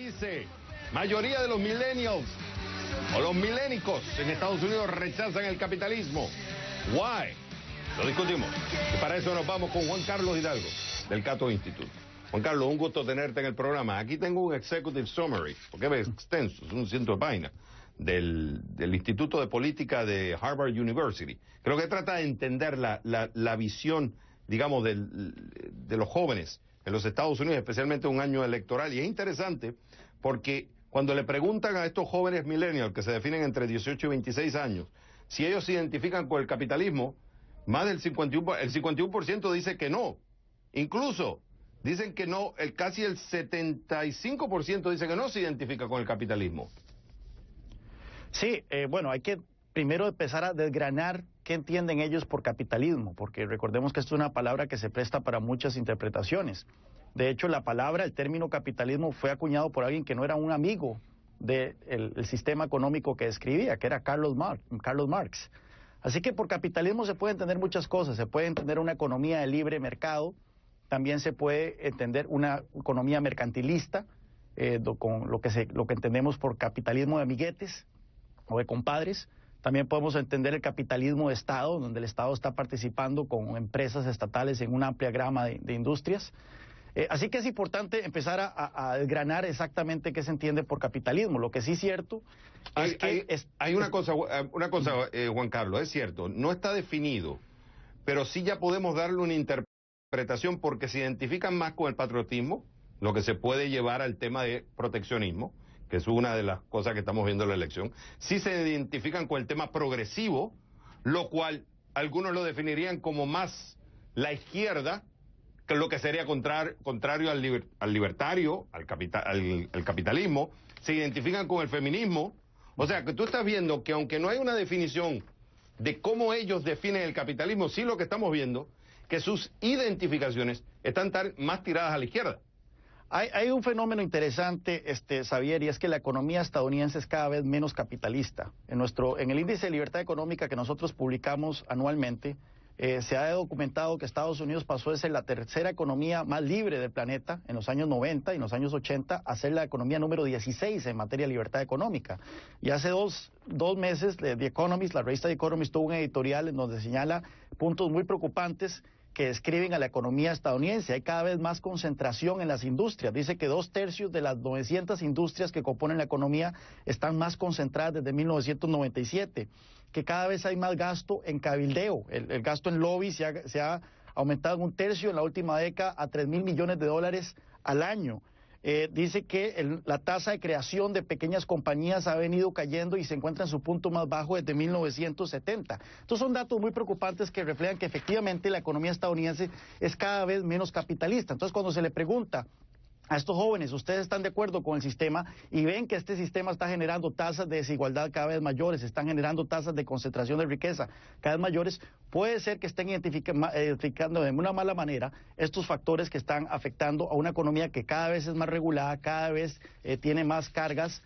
dice, mayoría de los millennials o los milénicos en Estados Unidos rechazan el capitalismo. Why? Lo discutimos. Y para eso nos vamos con Juan Carlos Hidalgo, del Cato Institute. Juan Carlos, un gusto tenerte en el programa. Aquí tengo un executive summary, porque es extenso, son 100 páginas, del Instituto de Política de Harvard University. Creo que trata de entender la visión, digamos, de los jóvenes en los Estados Unidos, especialmente un año electoral. Y es interesante porque cuando le preguntan a estos jóvenes millennials, que se definen entre 18 y 26 años, si ellos se identifican con el capitalismo, más del 51% dice que no. Incluso dicen que no, casi el 75% dice que no se identifica con el capitalismo. Sí, bueno, hay que primero empezar a desgranar qué entienden ellos por capitalismo, porque recordemos que esto es una palabra que se presta para muchas interpretaciones. De hecho, la palabra, el término capitalismo fue acuñado por alguien que no era un amigo del sistema económico que describía, que era Carlos Marx. Así que por capitalismo se puede entender muchas cosas. Se puede entender una economía de libre mercado, también se puede entender una economía mercantilista, con lo que entendemos por capitalismo de amiguetes o de compadres. También podemos entender el capitalismo de Estado, donde el Estado está participando con empresas estatales en una amplia gama de industrias. Así que es importante empezar a desgranar exactamente qué se entiende por capitalismo. Lo que sí es cierto es que... Hay una cosa, Juan Carlos, es cierto, no está definido, pero sí ya podemos darle una interpretación porque se identifican más con el patriotismo, lo que se puede llevar al tema de proteccionismo, que es una de las cosas que estamos viendo en la elección. Sí se identifican con el tema progresivo, lo cual algunos lo definirían como más la izquierda, que es lo que sería contrario al libertario, al capitalismo. Se identifican con el feminismo. O sea, que tú estás viendo que aunque no hay una definición de cómo ellos definen el capitalismo, sí lo que estamos viendo, que sus identificaciones están más tiradas a la izquierda. Hay un fenómeno interesante, Xavier, y es que la economía estadounidense es cada vez menos capitalista. En el índice de libertad económica que nosotros publicamos anualmente, se ha documentado que Estados Unidos pasó de ser la tercera economía más libre del planeta en los años 90 y en los años 80 a ser la economía número 16 en materia de libertad económica. Y hace dos meses, The Economist, la revista The Economist, tuvo un editorial en donde señala puntos muy preocupantes que describen a la economía estadounidense. Hay cada vez más concentración en las industrias. Dice que 2/3 de las 900 industrias que componen la economía están más concentradas desde 1997. Que cada vez hay más gasto en cabildeo. El gasto en lobby se ha aumentado en 1/3 en la última década a $3.000 millones al año. Dice que la tasa de creación de pequeñas compañías ha venido cayendo y se encuentra en su punto más bajo desde 1970. Estos son datos muy preocupantes que reflejan que efectivamente la economía estadounidense es cada vez menos capitalista. Entonces, cuando se le pregunta a estos jóvenes, ¿ustedes están de acuerdo con el sistema? Y ven que este sistema está generando tasas de desigualdad cada vez mayores, están generando tasas de concentración de riqueza cada vez mayores. Puede ser que estén identificando de una mala manera estos factores que están afectando a una economía que cada vez es más regulada, cada vez tiene más cargas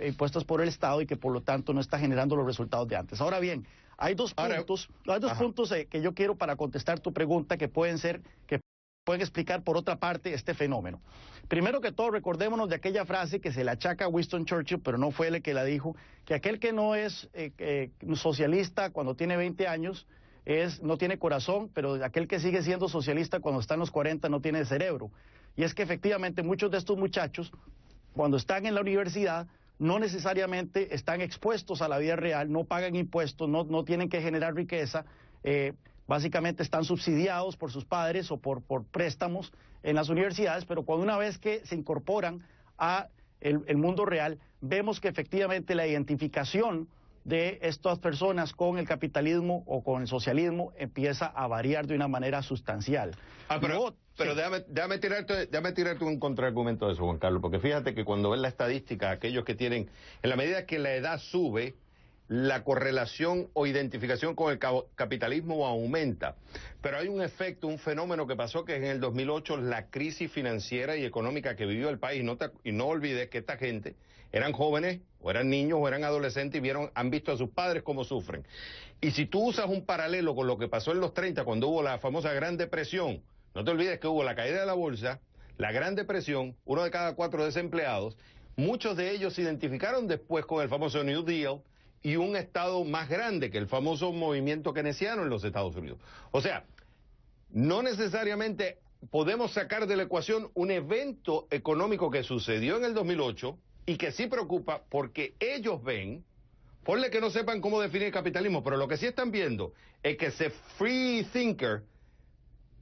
impuestas por el Estado y que por lo tanto no está generando los resultados de antes. Ahora bien, hay dos puntos que yo quiero para contestar tu pregunta que pueden explicar por otra parte este fenómeno. Primero que todo, recordémonos de aquella frase que se le achaca a Winston Churchill, pero no fue él el que la dijo, que aquel que no es socialista cuando tiene 20 años no tiene corazón, pero aquel que sigue siendo socialista cuando está en los 40 no tiene cerebro. Y es que efectivamente muchos de estos muchachos, cuando están en la universidad, no necesariamente están expuestos a la vida real, no pagan impuestos, no tienen que generar riqueza, básicamente están subsidiados por sus padres o por préstamos en las universidades, pero cuando una vez que se incorporan a el mundo real, vemos que efectivamente la identificación de estas personas con el capitalismo o con el socialismo empieza a variar de una manera sustancial. Pero sí. déjame tirarte un contraargumento de eso, Juan Carlos, porque fíjate que cuando ves la estadística, aquellos que tienen, en la medida que la edad sube, la correlación o identificación con el capitalismo aumenta. Pero hay un efecto, un fenómeno que pasó, que es en el 2008, la crisis financiera y económica que vivió el país. Y no olvides que esta gente eran jóvenes, o eran niños, o eran adolescentes, y han visto a sus padres cómo sufren. Y si tú usas un paralelo con lo que pasó en los 30, cuando hubo la famosa Gran Depresión, no te olvides que hubo la caída de la bolsa, la Gran Depresión, 1 de cada 4 desempleados, muchos de ellos se identificaron después con el famoso New Deal y un Estado más grande que el famoso movimiento keynesiano en los Estados Unidos. O sea, no necesariamente podemos sacar de la ecuación un evento económico que sucedió en el 2008 y que sí preocupa porque ellos ven, ponle que no sepan cómo definir el capitalismo, pero lo que sí están viendo es que ese free thinker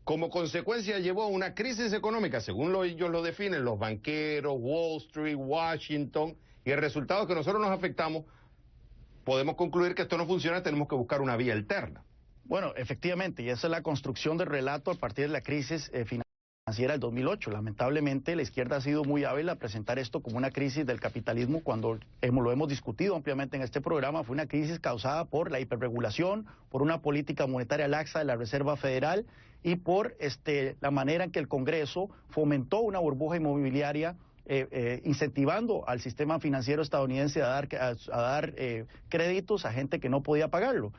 como consecuencia llevó a una crisis económica, según ellos lo definen, los banqueros, Wall Street, Washington, y el resultado es que nosotros nos afectamos, podemos concluir que esto no funciona, tenemos que buscar una vía alterna. Bueno, efectivamente, y esa es la construcción del relato a partir de la crisis financiera del 2008. Lamentablemente, la izquierda ha sido muy hábil a presentar esto como una crisis del capitalismo cuando lo hemos discutido ampliamente en este programa. Fue una crisis causada por la hiperregulación, por una política monetaria laxa de la Reserva Federal y por la manera en que el Congreso fomentó una burbuja inmobiliaria incentivando al sistema financiero estadounidense a dar créditos a gente que no podía pagarlo.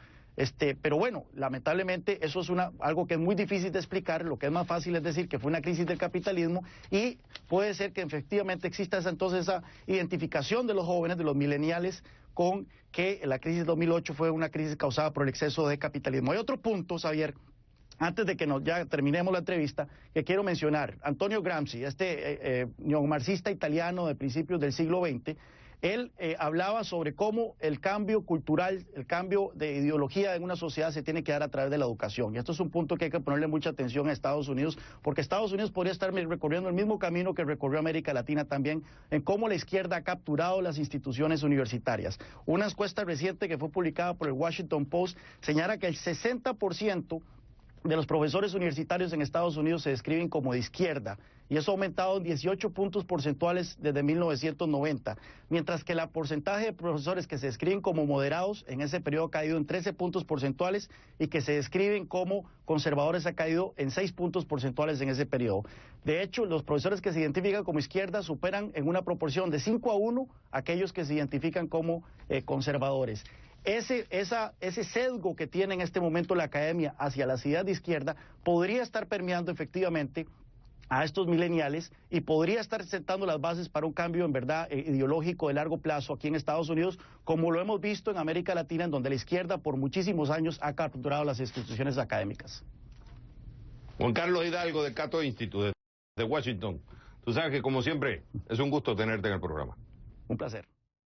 Pero bueno, lamentablemente eso es algo que es muy difícil de explicar. Lo que es más fácil es decir que fue una crisis del capitalismo y puede ser que efectivamente exista entonces esa identificación de los jóvenes, de los millennials, con que la crisis de 2008 fue una crisis causada por el exceso de capitalismo. Hay otro punto, Xavier, antes de que ya terminemos la entrevista, que quiero mencionar. Antonio Gramsci, neomarxista italiano de principios del siglo XX, él hablaba sobre cómo el cambio cultural, el cambio de ideología en una sociedad se tiene que dar a través de la educación. Y esto es un punto que hay que ponerle mucha atención a Estados Unidos, porque Estados Unidos podría estar recorriendo el mismo camino que recorrió América Latina también, en cómo la izquierda ha capturado las instituciones universitarias. Una encuesta reciente que fue publicada por el Washington Post señala que el 60% de los profesores universitarios en Estados Unidos se describen como de izquierda, y eso ha aumentado en 18 puntos porcentuales desde 1990, mientras que el porcentaje de profesores que se describen como moderados en ese periodo ha caído en 13 puntos porcentuales y que se describen como conservadores ha caído en 6 puntos porcentuales en ese periodo. De hecho, los profesores que se identifican como izquierda superan en una proporción de 5-1 a aquellos que se identifican como conservadores. Ese sesgo que tiene en este momento la academia hacia las ideas de izquierda podría estar permeando efectivamente a estos millennials y podría estar sentando las bases para un cambio en verdad ideológico de largo plazo aquí en Estados Unidos, como lo hemos visto en América Latina, en donde la izquierda por muchísimos años ha capturado las instituciones académicas. Juan Carlos Hidalgo del Cato Institute de Washington. Tú sabes que como siempre es un gusto tenerte en el programa. Un placer.